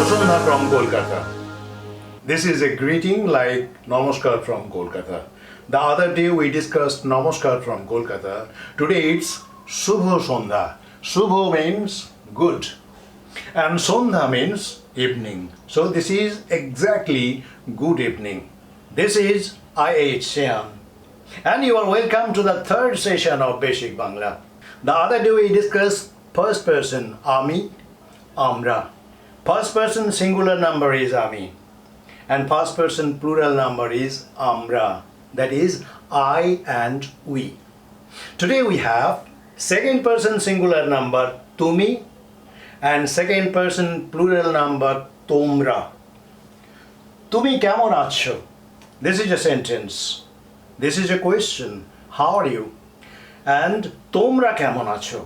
Sandhya from Kolkata. This is a greeting like Namaskar from Kolkata. The other day we discussed Namaskar from Kolkata. Today it's Shubho Sandhya. Shubho means good and Sandhya means evening. So this is exactly good evening. This is IH Shyam and you are welcome to the third session of Basic Bangla. The other day we discussed first person Ami, Amra. First person singular number is Ami and first person plural number is Amra, that is I and we. Today we have second person singular number Tumi and second person plural number Tomra. Tumi Kemon Achho. This is a sentence. This is a question. How are you? And Tomra Kemon Achho.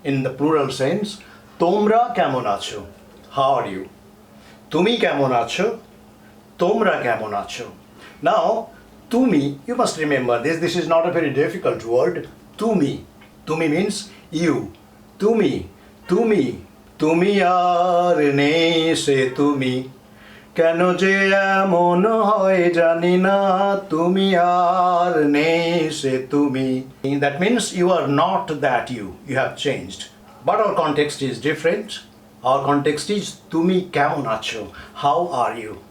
In the plural sense, Tomra Kemon Achho. How are you? Tumi Kemon Achho? Tomra Kemon Achho? Now, Tumi, you must remember this. This is not a very difficult word. Tumi. Tumi means you. Tumi. Tumi. Tumi ar nei se tumi. Keno je emon hoy jani na. Tumi ar nei se tumi. That means you are not that you. You have changed. But our context is different. Our context is Tumi Kemon Achho. How are you?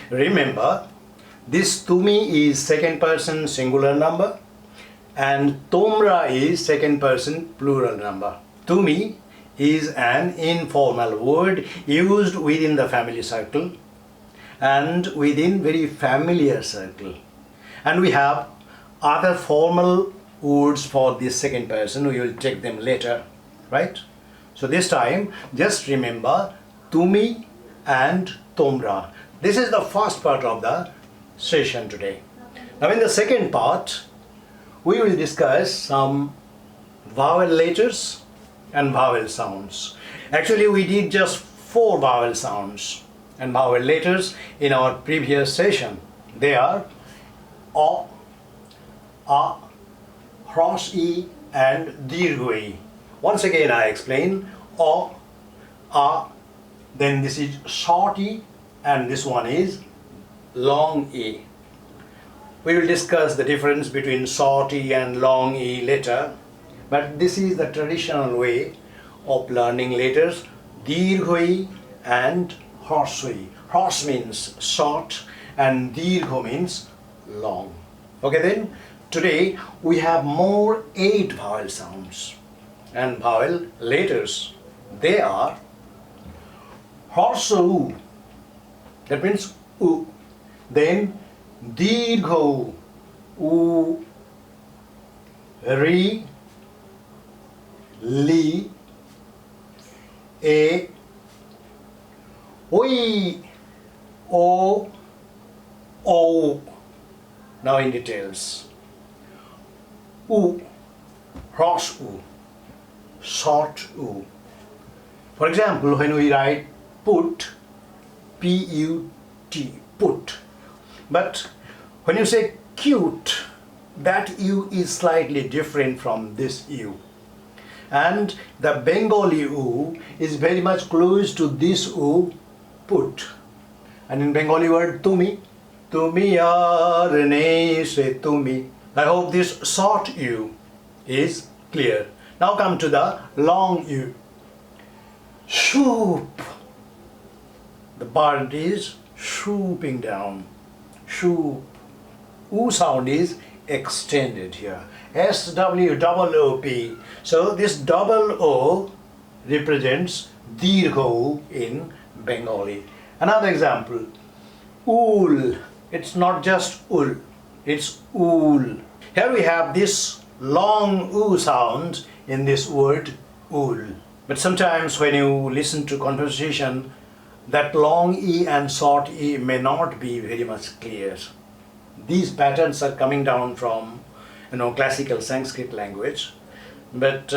Remember, this Tumi is second person singular number and Tomra is second person plural number. Tumi is an informal word used within the family circle and within very familiar circle. And we have other formal words for this second person. We will take them later, right? So this time, just remember Tumi and Tomra. This is the first part of the session today. Now in the second part, we will discuss some vowel letters and vowel sounds. Actually, we did just 4 vowel sounds and vowel letters in our previous session. They are O, A, Hrosh E and Dirgho E. Once again I explain O, A, then this is short E and this one is long E. We will discuss the difference between short E and long E later, but this is the traditional way of learning letters, Dirgho E and Hrosh E. Hrosh means short and Dirgho means long. Okay then, today we have more 8 vowel sounds and vowel letters. They are Hrosh U, that means U. Then Dirgho U, Ri, Li, E, Oi, O, O. Now in details. U, Hrosh U, short U. For example, when we write put, P-U-T, put. But when you say cute, that U is slightly different from this U. And the Bengali U is very much close to this U, put. And in Bengali word Tumi, Tumi ar nei se Tumi. I hope this short U is clear. Now come to the long U. Swoop. The bird is swooping down. Swoop. U sound is extended here. S-W-O-O-P. So this double O represents Dirgho in Bengali. Another example. Ool. It's not just ul. It's ool. Here we have this long U sound in this word ool. But sometimes when you listen to conversation, that long E and short E may not be very much clear. These patterns are coming down from classical Sanskrit language, but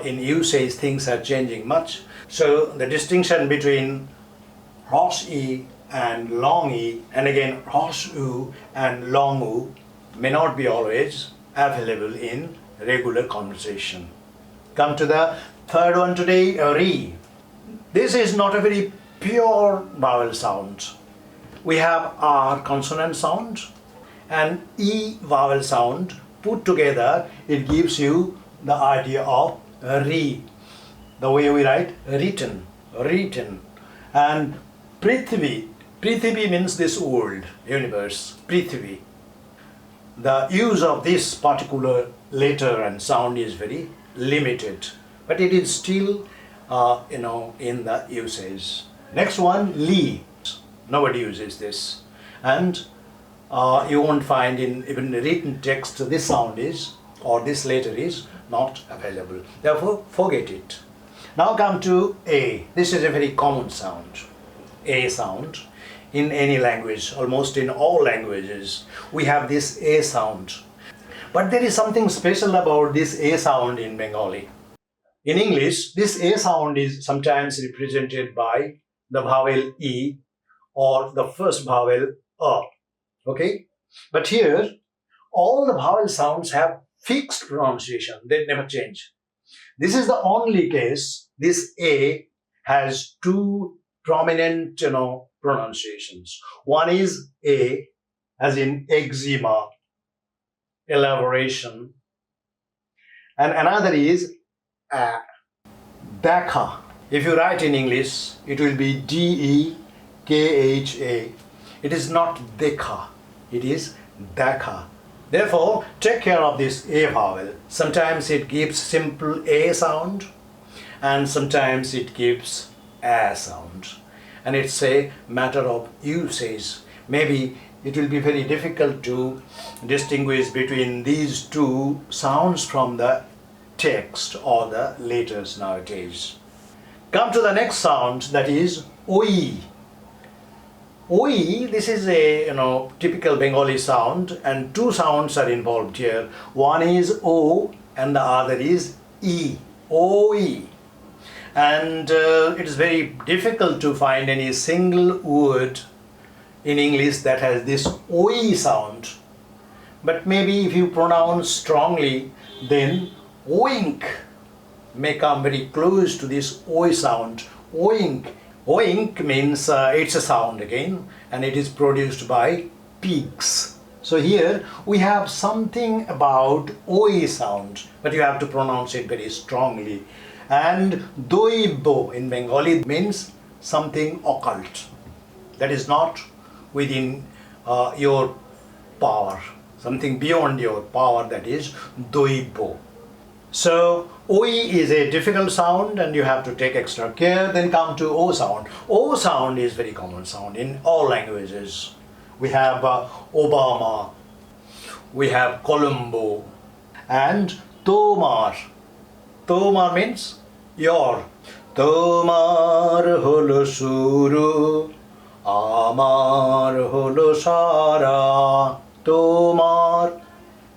in usage things are changing much. So the distinction between Hrosh E and long E, and again Hrosh U and long U, may not be always available in regular conversation. Come to the third one today, Ri. This is not a very pure vowel sound. We have R consonant sound and E vowel sound. Put together, it gives you the idea of re. The way we write written, written. And Prithibi, Prithibi means this world, universe, Prithibi. The use of this particular letter and sound is very limited, but it is still, in the usage. Next one, Li. Nobody uses this, and you won't find in even written text this sound is, or this letter is not available. Therefore, forget it. Now come to A. This is a very common sound. A sound. In any language, almost in all languages, we have this A sound. But there is something special about this A sound in Bengali. In English, this A sound is sometimes represented by the vowel E or the first vowel A. Okay? But here, all the vowel sounds have fixed pronunciation. They never change. This is the only case this A has two prominent, pronunciations. One is A, as in eczema, elaboration, and another is A, Dekha. If you write in English, it will be Dekha. It is not Dekha, it is Dekha. Therefore, take care of this A vowel. Sometimes it gives simple A sound, and sometimes it gives A sound. And it's a matter of usage. Maybe it will be very difficult to distinguish between these two sounds from the text or the letters nowadays. Come to the next sound, that is Oi. Oi, this is a typical Bengali sound, and two sounds are involved here. One is O and the other is E. Oi. And it is very difficult to find any single word in English that has this Oi sound. But maybe if you pronounce strongly, then Oink may come very close to this Oi sound. Oink. Oink means it's a sound again, and it is produced by pigs. So here we have something about Oi sound, but you have to pronounce it very strongly. And Doibo in Bengali means something occult that is not within your power, something beyond your power, that is Doibo. So Oi is a difficult sound and you have to take extra care. Then come to O sound. O sound is very common sound in all languages. We have Obama, we have Colombo, and Tomar. Tomar means your. Tomar holo shuru, amar holo sara. Tomar.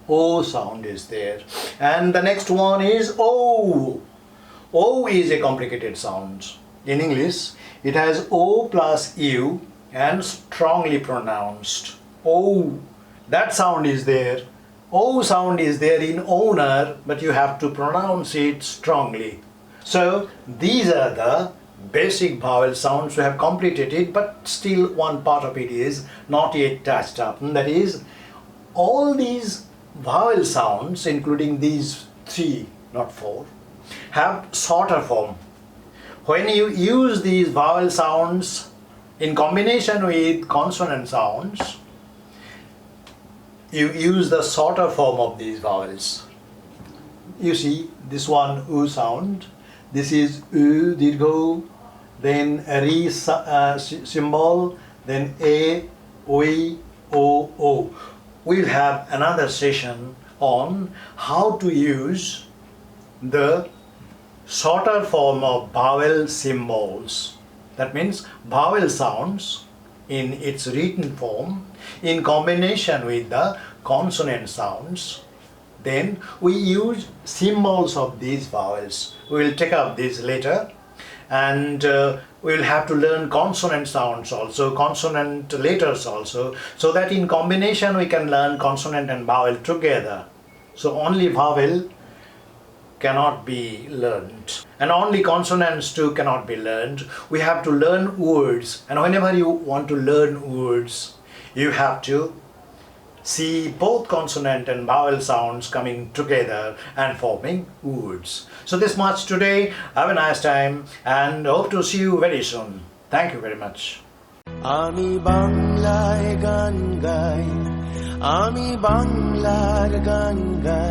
O sound is there. And the next one is O. O is a complicated sound. In English, it has O plus U and strongly pronounced. O. That sound is there. O sound is there in owner, but you have to pronounce it strongly. So these are the basic vowel sounds we have completed it, but still one part of it is not yet touched up. And that is, all these vowel sounds, including these three, not four, have shorter form. When you use these vowel sounds in combination with consonant sounds, you use the shorter form of these vowels. You see this one U sound, this is U, dirgho, then a re symbol, then A, Oi, O. We'll have another session on how to use the shorter form of vowel symbols. That means vowel sounds in its written form in combination with the consonant sounds. Then we use symbols of these vowels. We will take up this later, and we will have to learn consonant sounds also, consonant letters also, so that in combination we can learn consonant and vowel together. So only vowel cannot be learned. And only consonants too cannot be learned. We have to learn words. And whenever you want to learn words, you have to see both consonant and vowel sounds coming together and forming words. So this much today. Have a nice time and hope to see you very soon. Thank you very much. আমি বাংলায় গান গাই, আমি বাংলার গান গাই।